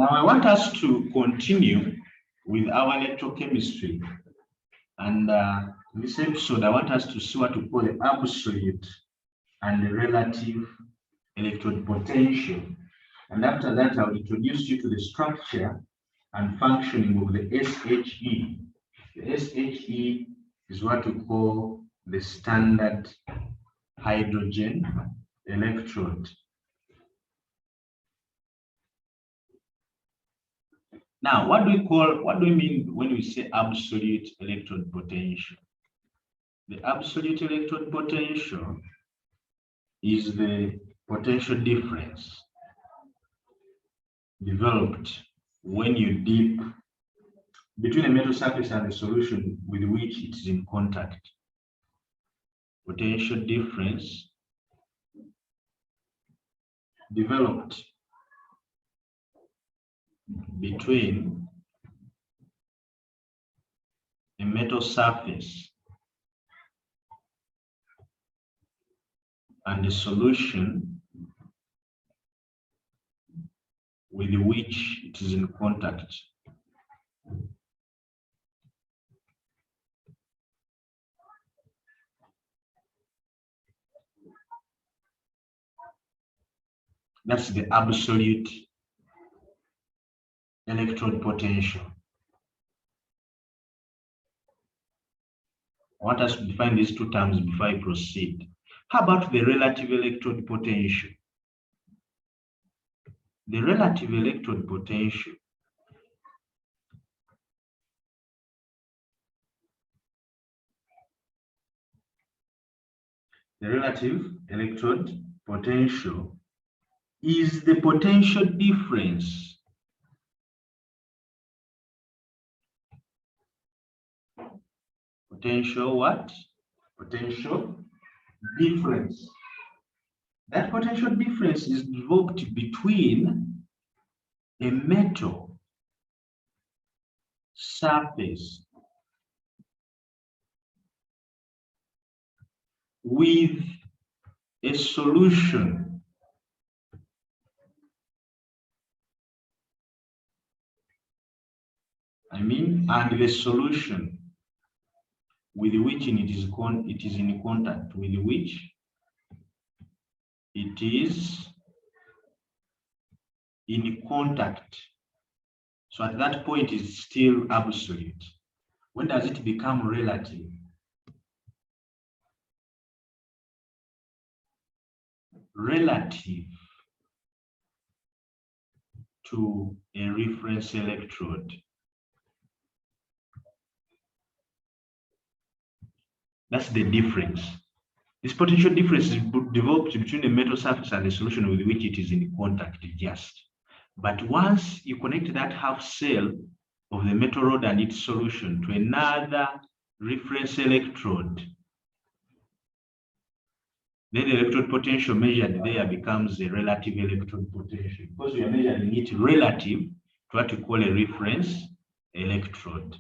Now I want us to continue with our electrochemistry. And in this episode, I want us to see what we call the absolute and the relative electrode potential. And after that, I'll introduce you to the structure and functioning of the SHE. The SHE is what we call the standard hydrogen electrode. Now, what do we mean when we say absolute electrode potential? The absolute electrode potential is the potential difference developed when you dip between a metal surface and the solution with which it is in contact. Potential difference developed between a metal surface and the solution with which it is in contact. That's the absolute electrode potential. I want us to define these two terms before I proceed. How about the relative electrode potential? The relative electrode potential is the potential difference Potential difference. That potential difference is developed between a metal surface with a solution and the solution with which it is in contact, with which it is in contact. So at that point, it's still absolute. When does it become relative? Relative to a reference electrode. That's the difference. This potential difference is developed between the metal surface and the solution with which it is in contact, just. But once you connect that half cell of the metal rod and its solution to another reference electrode, then the electrode potential measured there becomes a relative electrode potential, because we are measuring it relative to what we call a reference electrode.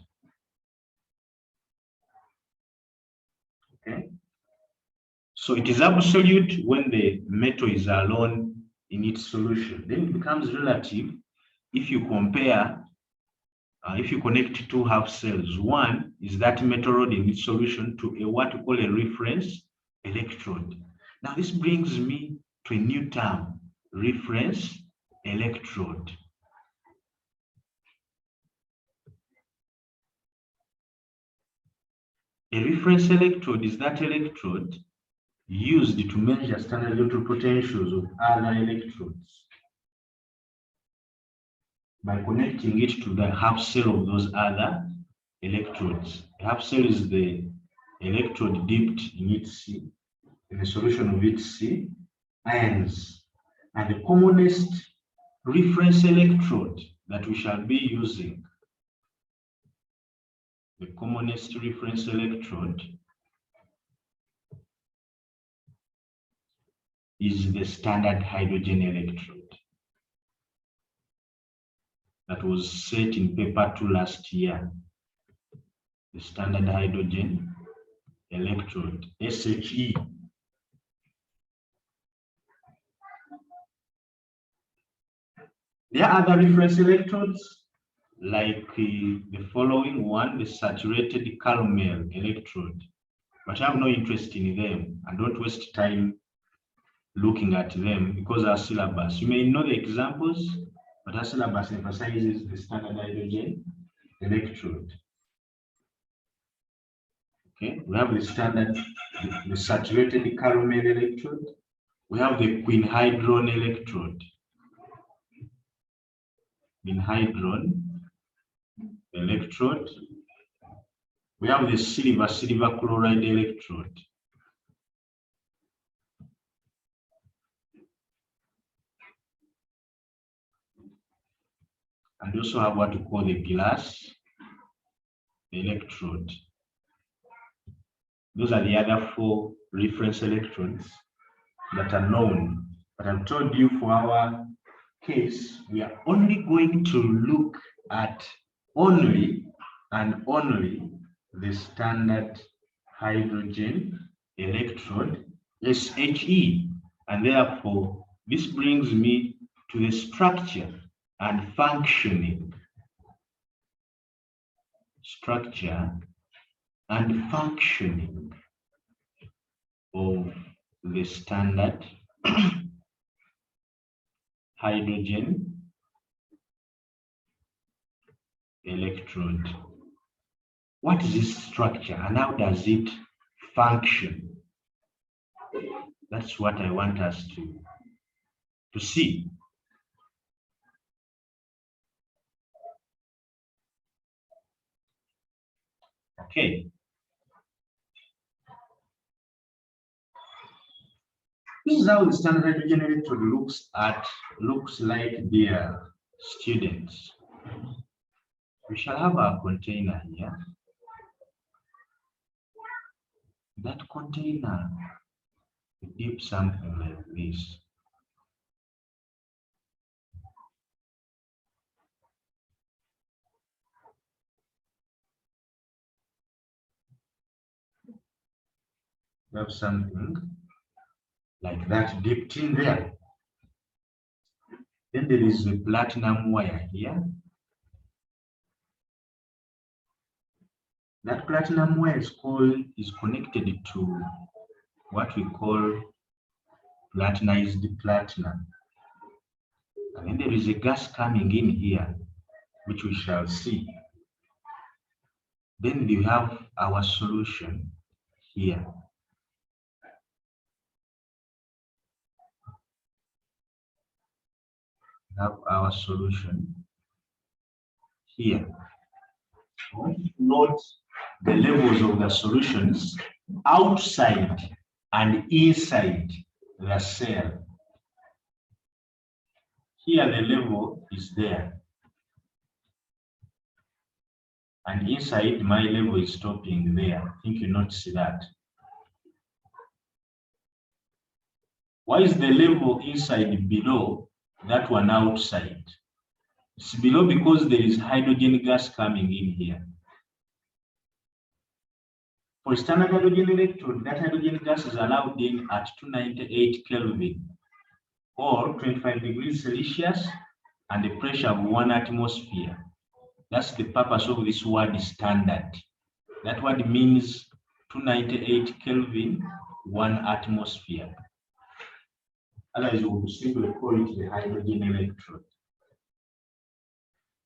Okay. So it is absolute when the metal is alone in its solution. Then it becomes relative if you compare, if you connect two half cells. One is that metal rod in its solution to what we call a reference electrode. Now this brings me to a new term, reference electrode. A reference electrode is that electrode used to measure standard electrode potentials of other electrodes by connecting it to the half cell of those other electrodes. The half cell is the electrode dipped in the solution of its ions. And the commonest reference electrode that we shall be using, the commonest reference electrode is the standard hydrogen electrode that was set in paper 2 last year. The standard hydrogen electrode, SHE. There are other reference electrodes like the following one, the saturated caramel electrode, but I have no interest in them and don't waste time looking at them because our syllabus, you may know the examples, but our syllabus emphasizes the standard hydrogen electrode. Okay, we have the standard, the saturated caramel electrode. We have the quinhydron electrode. Quinhydron electrode. We have the silver chloride electrode. And we also have what we call the glass electrode. Those are the other four reference electrodes that are known. But I've told you for our case, we are only going to look at only the standard hydrogen electrode, SHE. And therefore, this brings me to the structure and functioning. Structure and functioning of the standard hydrogen electrode. What is this structure and how does it function? That's what I want us to see. Okay. This is how the standard hydrogen electrode looks like, dear students. We shall have our container here. That container, we dip something like this. We have something like that dipped in there. Then there is a platinum wire here. That platinum wire is connected to what we call platinized platinum. And then there is a gas coming in here, which we shall see. Then we have our solution here. We have our solution here. Note the levels of the solutions outside and inside the cell. Here the level is there. And inside my level is stopping there. I think you notice that. Why is the level inside below that one outside? It's below because there is hydrogen gas coming in here. For standard hydrogen electrode, that hydrogen gas is allowed in at 298 Kelvin or 25 degrees Celsius and a pressure of 1 atmosphere. That's the purpose of this word standard. That word means 298 Kelvin, 1 atmosphere. Otherwise, we would simply call it the hydrogen electrode.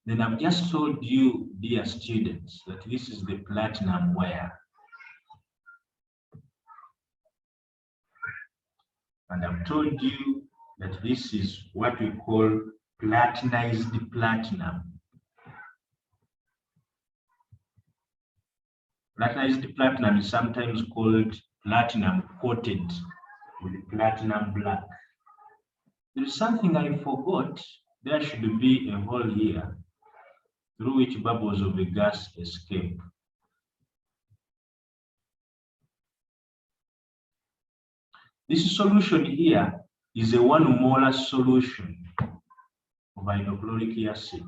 Then I've just told you, dear students, that this is the platinum wire. And I've told you that this is what we call platinized platinum. Platinized platinum is sometimes called platinum coated with platinum black. There is something I forgot. There should be a hole here through which bubbles of the gas escape. This solution here is a 1 molar solution of hydrochloric acid.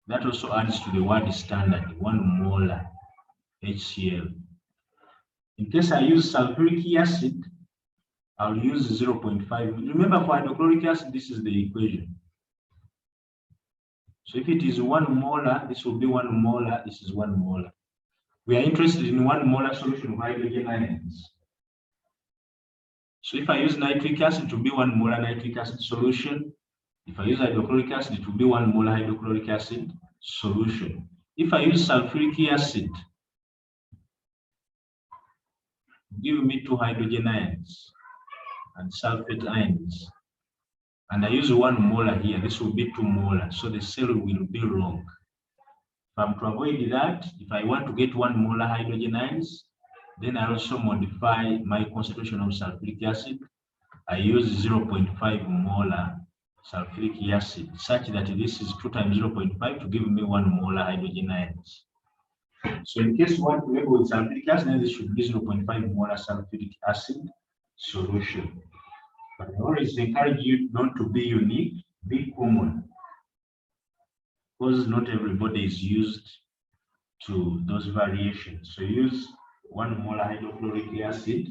That also adds to the word standard, 1 molar HCl. In case I use sulfuric acid, I'll use 0.5. Remember, for hydrochloric acid, this is the equation. So if it is 1 molar, this will be 1 molar, this is 1 molar. We are interested in 1 molar solution of hydrogen ions. So if I use nitric acid, it will be 1 molar nitric acid solution. If I use hydrochloric acid, it will be 1 molar hydrochloric acid solution. If I use sulfuric acid, give me 2 hydrogen ions and sulfate ions. And I use 1 molar here, this will be 2 molar. So the cell will be wrong. If I'm to avoid that, if I want to get 1 molar hydrogen ions, then I also modify my concentration of sulfuric acid. I use 0.5 molar sulfuric acid, such that this is 2 times 0.5 to give me 1 molar hydrogen ions. So in case you want to label with sulfuric acid, then this should be 0.5 molar sulfuric acid solution. But I always encourage you not to be unique, be common, because not everybody is used to those variations. So use 1 molar hydrochloric acid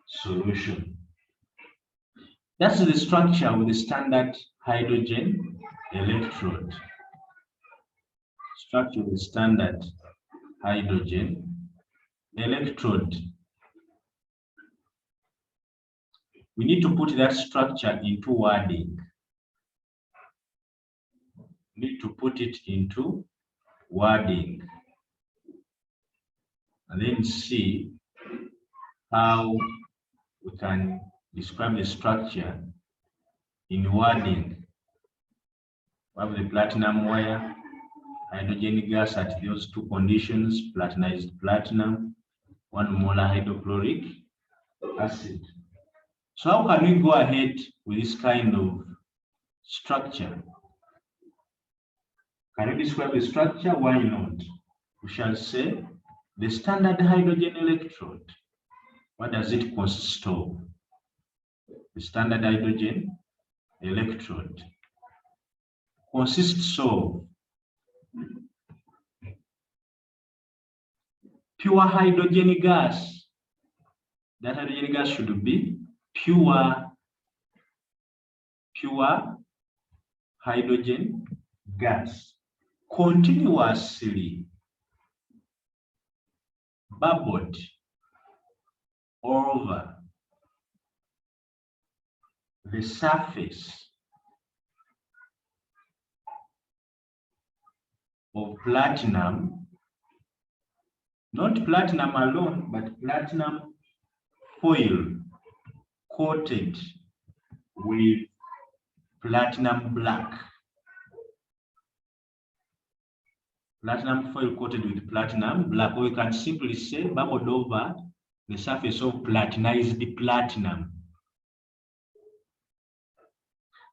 solution. That's the structure with the standard hydrogen electrode. Structure with standard hydrogen electrode. We need to put that structure into wording. We need to put it into wording. And then see how we can describe the structure in wording. We have the platinum wire, hydrogen gas at those 2 conditions, platinized platinum, 1 molar hydrochloric acid. So how can we go ahead with this kind of structure? Can we describe the structure? Why not? We shall say the standard hydrogen electrode. What does it consist of? The standard hydrogen electrode consists of pure hydrogen gas. That hydrogen gas should be pure hydrogen gas, continuously bubbled over the surface of platinum, not platinum alone, but platinum foil coated with platinum black. Platinum foil coated with platinum black, or you can simply say bubbled over the surface of platinized platinum.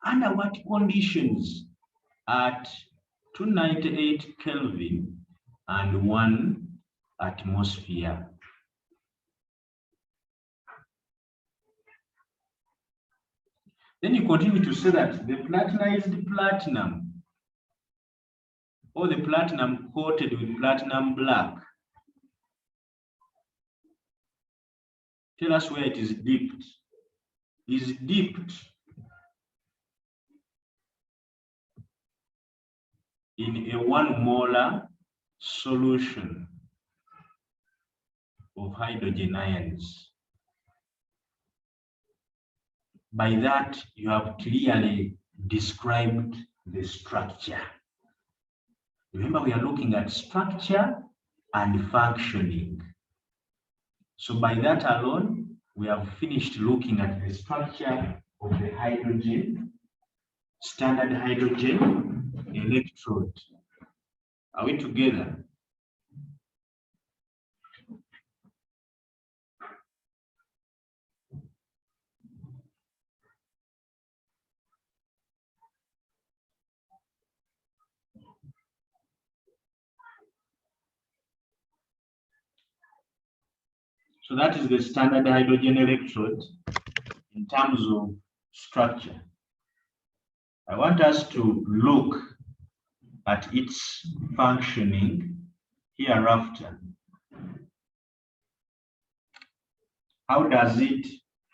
Under what conditions? At 298 Kelvin and 1 atmosphere. Then you continue to say that the platinized platinum, or the platinum coated with platinum black, tell us where it is dipped. Is dipped in a 1 molar solution of hydrogen ions. By that, you have clearly described the structure. Remember, we are looking at structure and functioning. So by that alone, we have finished looking at the structure of the hydrogen, standard hydrogen electrode. Are we together? So that is the standard hydrogen electrode in terms of structure. I want us to look at its functioning hereafter. How does it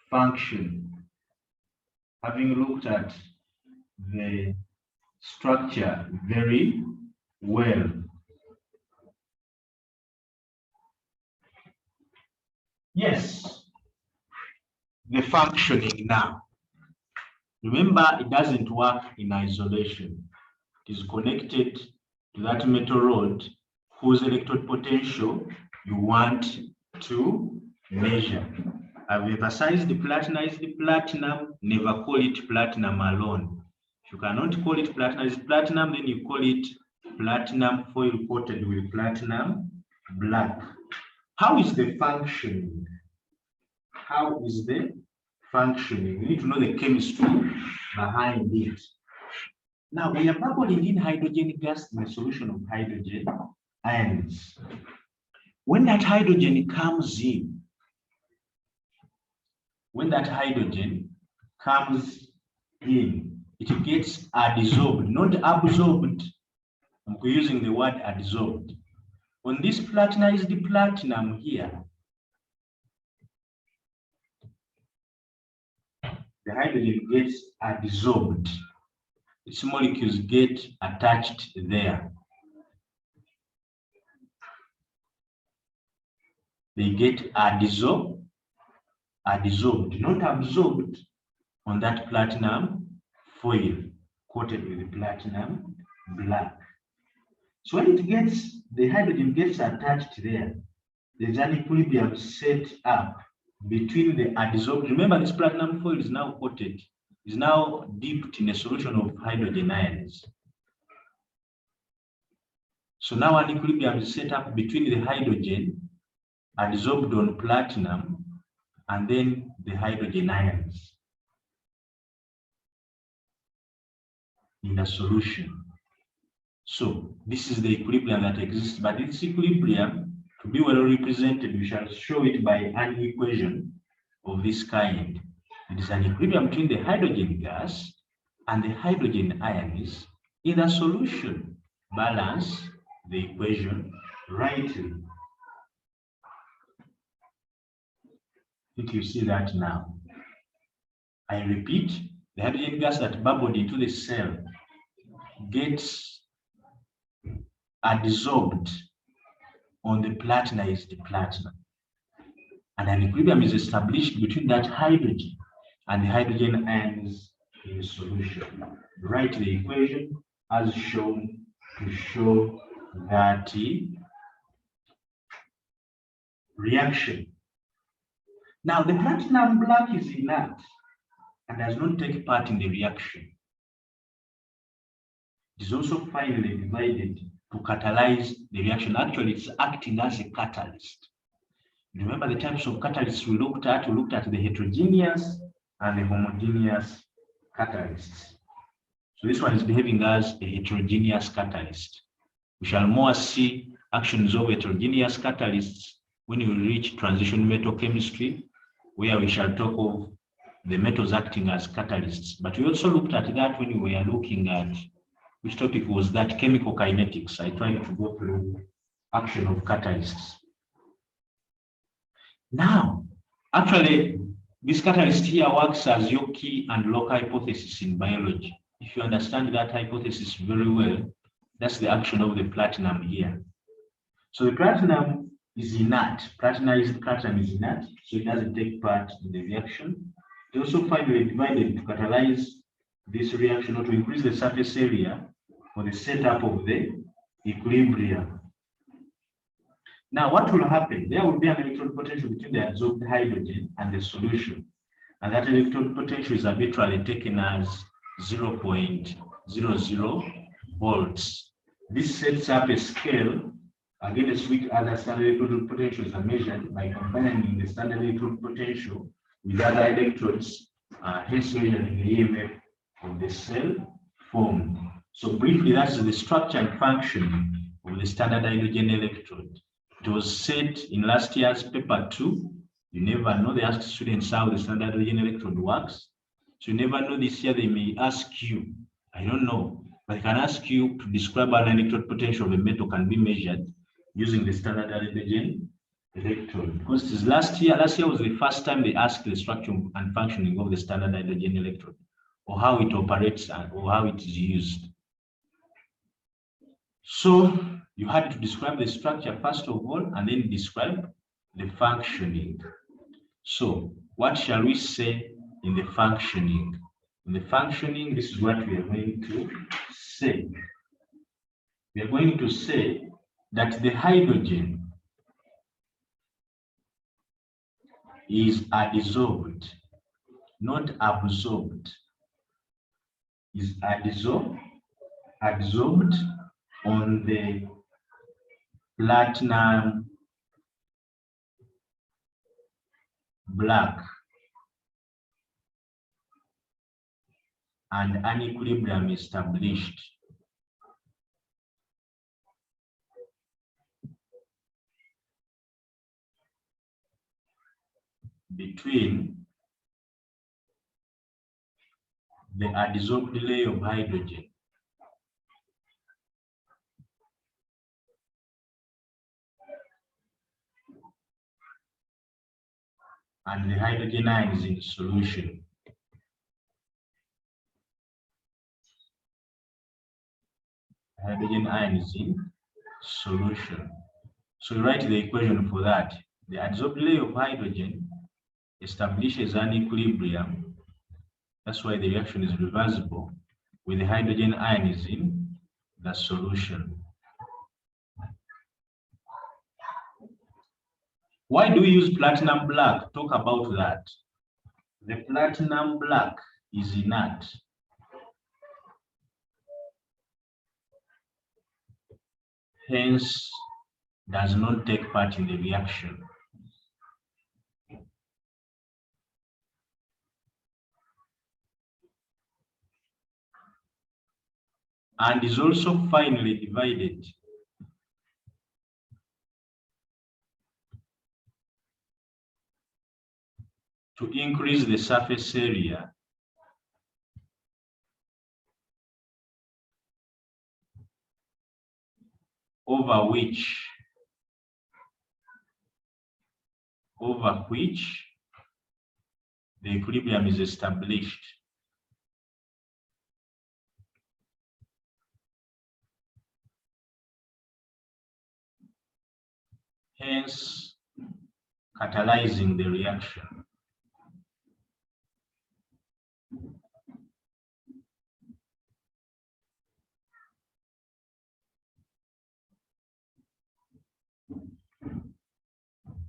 function? having looked at the structure very well. Yes, the functioning now. Remember, it doesn't work in isolation. It is connected to that metal rod whose electrode potential you want to measure. I've emphasized the platinum, never call it platinum alone. If you cannot call it platinum, then you call it platinum foil coated with platinum black. How is the functioning? How is the functioning? You need to know the chemistry behind it. Now, we are bubbling in hydrogen gas in a solution of hydrogen ions. When that hydrogen comes in, it gets adsorbed, not absorbed. I'm using the word adsorbed. On this platinized platinum here, the hydrogen gets adsorbed. Its molecules get attached there. They get adsorbed, not absorbed on that platinum foil coated with platinum black. So when the hydrogen gets attached there, there's an equilibrium set up between the adsorbed. Remember, this platinum foil is now coated, is now dipped in a solution of hydrogen ions. So now an equilibrium is set up between the hydrogen adsorbed on platinum and then the hydrogen ions in the solution. So this is the equilibrium that exists, but this equilibrium, to be well represented, we shall show it by an equation of this kind. It is an equilibrium between the hydrogen gas and the hydrogen ions in the solution. Balance the equation rightly. I think you see that now. I repeat, the hydrogen gas that bubbled into the cell gets adsorbed on the platinized platinum. And an equilibrium is established between that hydrogen and the hydrogen ions in solution. Write the equation as shown to show that reaction. Now, the platinum black is inert and does not take part in the reaction. It is also finally divided to catalyze the reaction. Actually, it's acting as a catalyst. Remember the types of catalysts we looked at? We looked at the heterogeneous and the homogeneous catalysts. So this one is behaving as a heterogeneous catalyst. We shall more see actions of heterogeneous catalysts when we reach transition metal chemistry, where we shall talk of the metals acting as catalysts. But we also looked at that when we were looking at which topic was that chemical kinetics. I tried to go through action of catalysts. Now, actually, this catalyst here works as your key and local hypothesis in biology. If you understand that hypothesis very well, that's the action of the platinum here. So the platinum is inert. Platinized platinum is inert, so it doesn't take part in the reaction. It also finally divided to catalyze this reaction or to increase the surface area for the setup of the equilibrium. Now, what will happen? There will be an electrode potential between the adsorbed hydrogen and the solution. And that electrode potential is arbitrarily taken as 0.00 volts. This sets up a scale against which other standard electrode potentials are measured by combining the standard electrode potential with other electrodes, hence measuring the EMF of the cell formed. So briefly, that's the structure and function of the standard hydrogen electrode. It was said in last year's paper 2. You never know. They asked students how the standard hydrogen electrode works. So you never know. This year they may ask you, I don't know, but they can ask you to describe how an electrode potential of a metal can be measured using the standard hydrogen electrode. Because it is last year was the first time they asked the structure and functioning of the standard hydrogen electrode. or how it operates or how it is used. So you had to describe the structure first of all, and then describe the functioning. So what shall we say in the functioning? In the functioning, this is what we are going to say. We are going to say that the hydrogen is adsorbed, not absorbed, is adsorbed on the platinum black, and an equilibrium established between the adsorbed layer of hydrogen and the hydrogen ions in solution. Hydrogen ions in solution. So you write the equation for that. The adsorbed layer of hydrogen establishes an equilibrium. That's why the reaction is reversible with the hydrogen ions in the solution. Why do we use platinum black? Talk about that. The platinum black is inert. Hence, does not take part in the reaction. And is also finely divided to increase the surface area over which the equilibrium is established. Hence, catalyzing the reaction.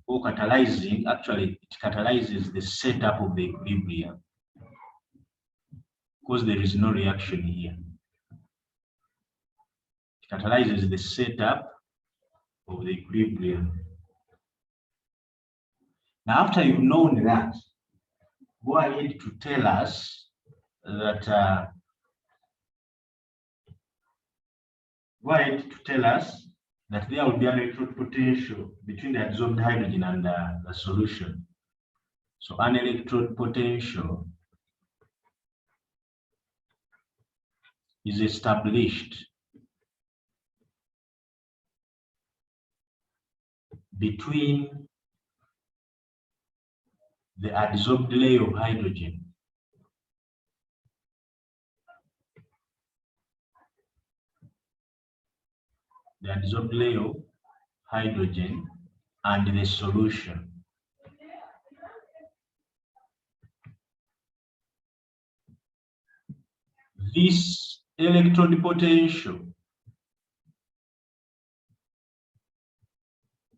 Or catalyzing, actually, it catalyzes the setup of the equilibrium because there is no reaction here. It catalyzes the setup of the equilibrium. Now, after you've known that, go ahead to tell us that there will be an electrode potential between the adsorbed hydrogen and the solution. So an electrode potential is established between the adsorbed layer of hydrogen and the solution. This electrode potential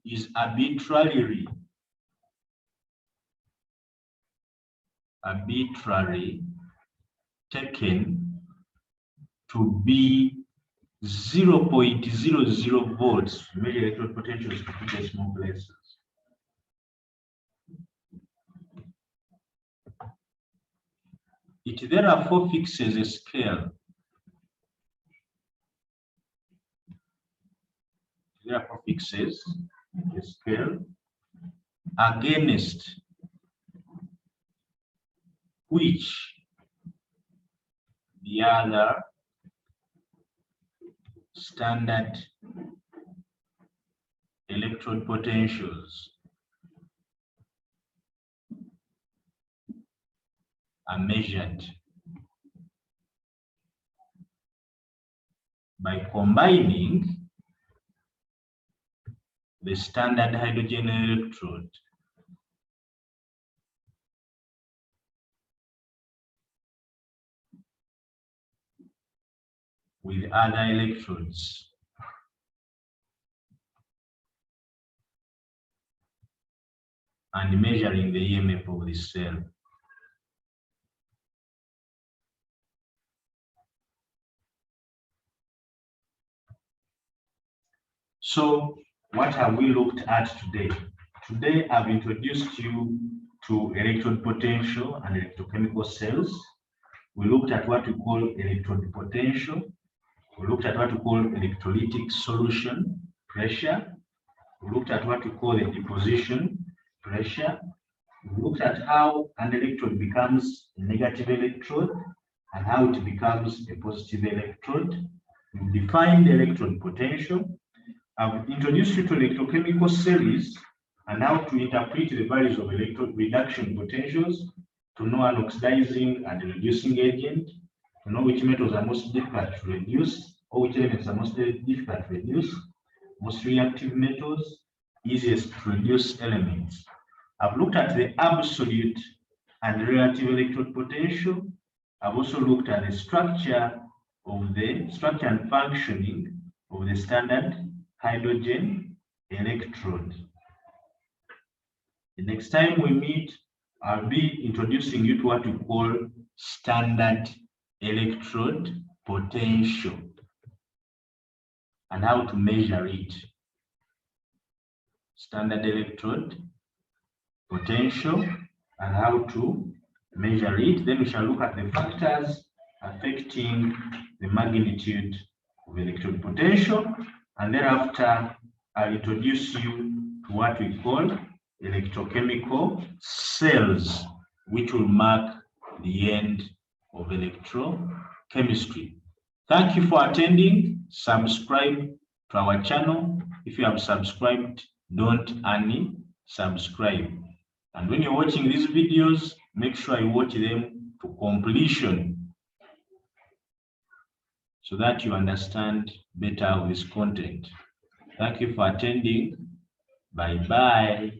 is arbitrarily taken to be 0.00 volts. Measure electrode potentials to put decimal places. It therefore fixes a scale. Against which the other standard electrode potentials are measured. by combining the standard hydrogen electrode with other electrodes. And measuring the EMF of the cell. So what have we looked at today? Today I've introduced you to electrode potential and electrochemical cells. We looked at what we call electrode potential. We looked at what we call electrolytic solution pressure. We looked at what we call the deposition pressure. We looked at how an electrode becomes a negative electrode and how it becomes a positive electrode. We defined the electrode potential. I've introduced you to electrochemical series and how to interpret the values of electrode reduction potentials, to know an oxidizing and reducing agent, to know which metals are most difficult to reduce, or which elements are most difficult to reduce, most reactive metals, easiest to reduce elements. I've looked at the absolute and relative electrode potential. I've also looked at the structure and functioning of the standard hydrogen electrode. The next time we meet, I'll be introducing you to what we call standard electrode potential and how to measure it. Standard electrode potential and how to measure it. Then we shall look at the factors affecting the magnitude of electrode potential, and thereafter I'll introduce you to what we call electrochemical cells, which will mark the end of electrochemistry. Thank you for attending. Subscribe to our channel. If you have subscribed, don't unsubscribe. And when you're watching these videos, make sure you watch them to completion so that you understand better of this content. Thank you for attending. Bye-bye.